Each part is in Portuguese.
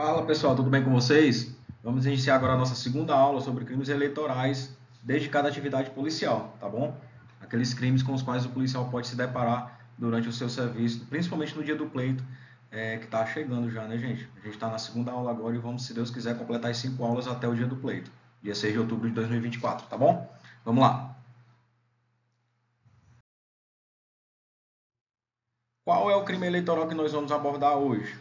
Fala pessoal, tudo bem com vocês? Vamos iniciar agora a nossa segunda aula sobre crimes eleitorais desde cada atividade policial, tá bom? Aqueles crimes com os quais o policial pode se deparar durante o seu serviço, principalmente no dia do pleito, que está chegando já, né, gente? A gente está na segunda aula agora e vamos, se Deus quiser, completar as 5 aulas até o dia do pleito, dia 6 de outubro de 2024, tá bom? Vamos lá. Qual é o crime eleitoral que nós vamos abordar hoje?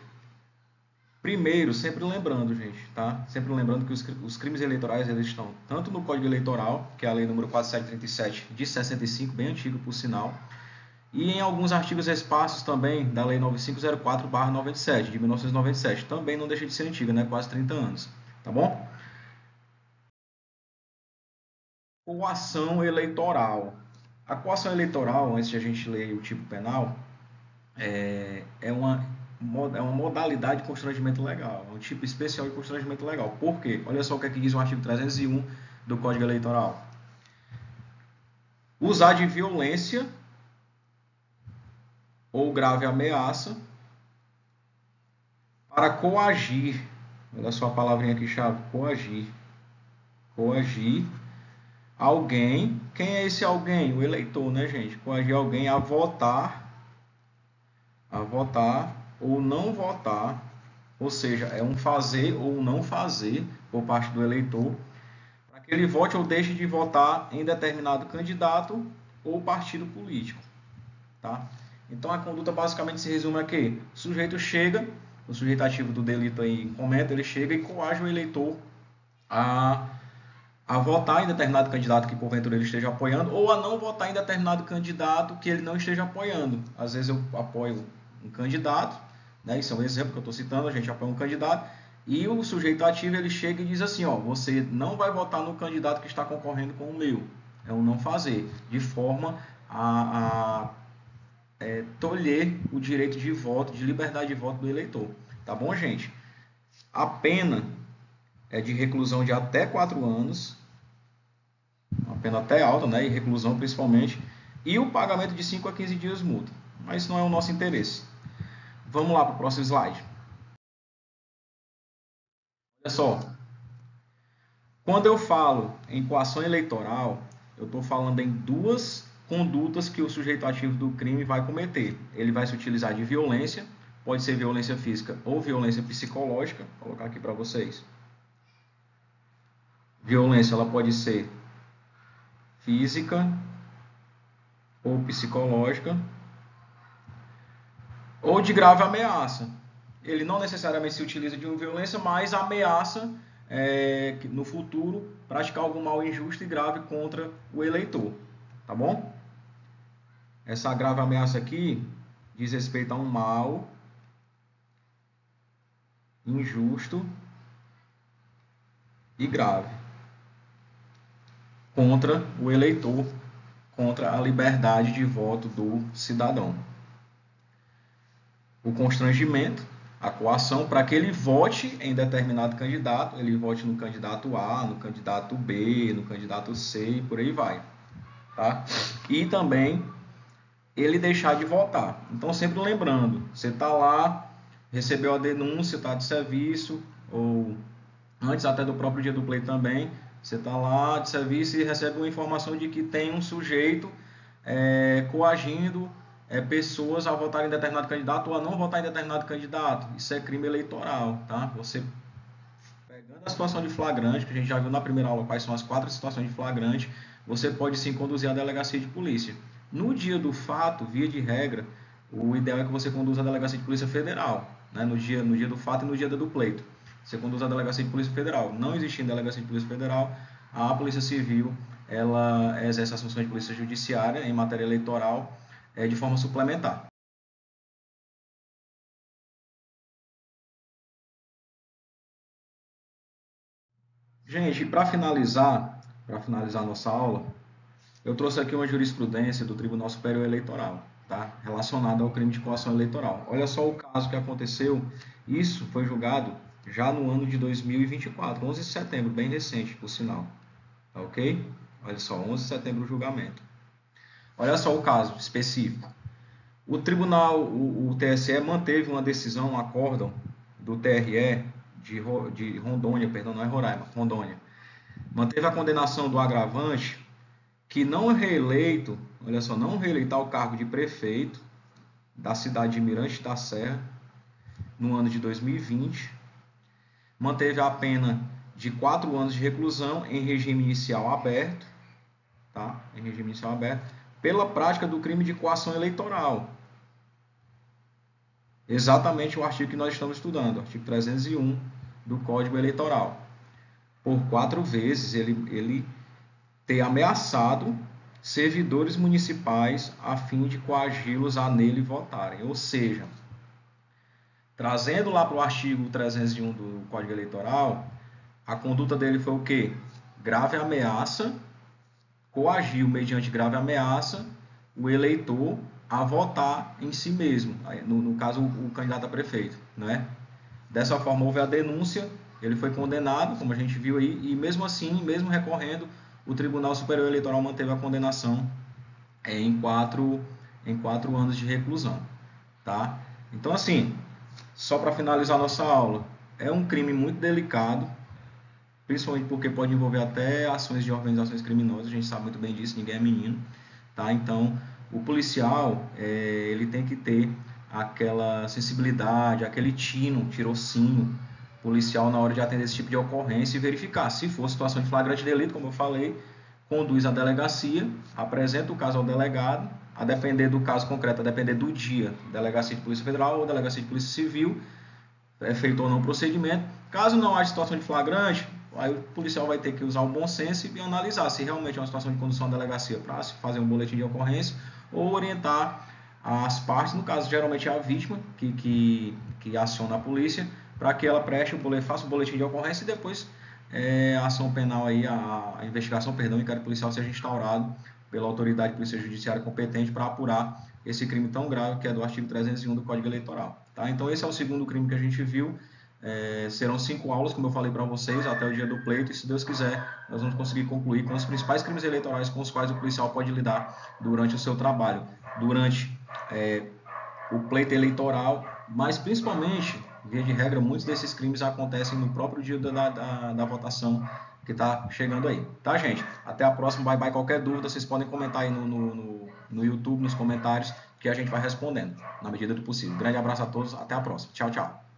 Primeiro, sempre lembrando, gente, tá? Sempre lembrando que os crimes eleitorais eles estão tanto no Código Eleitoral, que é a Lei número 4737 de 65, bem antigo por sinal, e em alguns artigos esparsos também da Lei 9504/97 de 1997, também não deixa de ser antiga, né? Quase 30 anos, tá bom? Coação eleitoral. A coação eleitoral, antes de a gente ler o tipo penal, é uma modalidade de constrangimento legal, é um tipo especial de constrangimento legal. Por quê? Olha só o que é que diz o artigo 301 do Código Eleitoral. Usar de violência ou grave ameaça para coagir, olha só a palavrinha aqui chave, coagir. Coagir alguém, quem é esse alguém? O eleitor, né, gente? Coagir alguém a votar ou não votar, ou seja, é um fazer ou não fazer por parte do eleitor, para que ele vote ou deixe de votar em determinado candidato ou partido político, tá? Então a conduta basicamente se resume a quê? O sujeito chega, o sujeito ativo do delito aí comenta, ele chega e coage o eleitor a, a votar em determinado candidato que porventura ele esteja apoiando ou a não votar em determinado candidato que ele não esteja apoiando. Às vezes eu apoio um candidato, né? Isso é um exemplo que eu estou citando, a gente apoia um candidato e o sujeito ativo ele chega e diz assim, ó, você não vai votar no candidato que está concorrendo com o meu. É um não fazer, de forma a tolher o direito de voto, de liberdade de voto do eleitor. Tá bom, gente? A pena é de reclusão de até 4 anos, uma pena até alta, né? E reclusão principalmente, e o pagamento de 5 a 15 dias multa. Mas isso não é o nosso interesse. Vamos lá para o próximo slide. Olha só, quando eu falo em coação eleitoral, eu estou falando em duas condutas que o sujeito ativo do crime vai cometer. Ele vai se utilizar de violência, pode ser violência física ou violência psicológica. Vou colocar aqui para vocês. Violência ela pode ser física ou psicológica ou de grave ameaça. Ele não necessariamente se utiliza de uma violência, mas ameaça no futuro praticar algum mal injusto e grave contra o eleitor, tá bom? Essa grave ameaça aqui diz respeito a um mal injusto e grave contra o eleitor, contra a liberdade de voto do cidadão. O constrangimento, a coação, para que ele vote em determinado candidato, ele vote no candidato A, no candidato B, no candidato C e por aí vai. Tá? E também ele deixar de votar. Então, sempre lembrando, você está lá, recebeu a denúncia, está de serviço, ou antes até do próprio dia do pleito também, você está lá de serviço e recebe uma informação de que tem um sujeito coagindo pessoas a votar em determinado candidato ou a não votar em determinado candidato. Isso é crime eleitoral, tá? Você pegando a situação de flagrante, que a gente já viu na primeira aula quais são as 4 situações de flagrante, você pode sim conduzir a delegacia de polícia. No dia do fato, via de regra, o ideal é que você conduza a delegacia de polícia federal, né? no dia do fato e no dia do pleito. Você conduz a delegacia de polícia federal. Não existindo delegacia de polícia federal, a Polícia Civil ela exerce as funções de polícia judiciária em matéria eleitoral de forma suplementar. Gente, para finalizar a nossa aula, eu trouxe aqui uma jurisprudência do Tribunal Superior Eleitoral, tá? Relacionada ao crime de coação eleitoral. Olha só o caso que aconteceu. Isso foi julgado já no ano de 2024, 11 de setembro, bem recente, por sinal. Tá ok? Olha só, 11 de setembro o julgamento. Olha só o caso específico. O TSE manteve uma decisão, um acórdão do TRE de Rondônia, perdão, não é Roraima, Rondônia, manteve a condenação do agravante que não reeleito, olha só, não reeleitar o cargo de prefeito da cidade de Mirante da Serra no ano de 2020, manteve a pena de 4 anos de reclusão em regime inicial aberto, tá? Em regime inicial aberto, pela prática do crime de coação eleitoral. Exatamente o artigo que nós estamos estudando, o artigo 301 do Código Eleitoral. Por 4 vezes ele ter ameaçado servidores municipais a fim de coagi-los a nele votarem. Ou seja, trazendo lá para o artigo 301 do Código Eleitoral, a conduta dele foi o quê? Grave ameaça, coagiu mediante grave ameaça o eleitor a votar em si mesmo, no caso o candidato a prefeito, né? Dessa forma houve a denúncia, ele foi condenado, como a gente viu aí, e mesmo assim, mesmo recorrendo, o Tribunal Superior Eleitoral manteve a condenação em 4 anos de reclusão, tá? Então, assim, só para finalizar nossa aula, é um crime muito delicado, principalmente porque pode envolver até ações de organizações criminosas, a gente sabe muito bem disso, ninguém é menino, tá? Então, o policial, ele tem que ter aquela sensibilidade, aquele tirocínio policial na hora de atender esse tipo de ocorrência e verificar. Se for situação de flagrante delito, como eu falei, conduz à delegacia, apresenta o caso ao delegado, a depender do caso concreto, a depender do dia, delegacia de polícia federal ou delegacia de polícia civil, é feito ou não o procedimento. Caso não haja situação de flagrante, aí o policial vai ter que usar o bom senso e analisar se realmente é uma situação de condução à delegacia para se fazer um boletim de ocorrência ou orientar as partes, no caso geralmente é a vítima que aciona a polícia, para que ela faça o boletim de ocorrência e depois a ação penal, aí, a investigação, o inquérito policial seja instaurado pela autoridade de polícia judiciária competente para apurar esse crime tão grave que é do artigo 301 do Código Eleitoral. Tá? Então esse é o segundo crime que a gente viu. Serão 5 aulas, como eu falei para vocês, até o dia do pleito, e se Deus quiser, nós vamos conseguir concluir com os principais crimes eleitorais com os quais o policial pode lidar durante o seu trabalho, durante o pleito eleitoral, mas principalmente, via de regra, muitos desses crimes acontecem no próprio dia da votação que está chegando aí. Tá, gente? Até a próxima, bye bye. Qualquer dúvida, vocês podem comentar aí no YouTube, nos comentários, que a gente vai respondendo, na medida do possível. Grande abraço a todos, até a próxima. Tchau, tchau.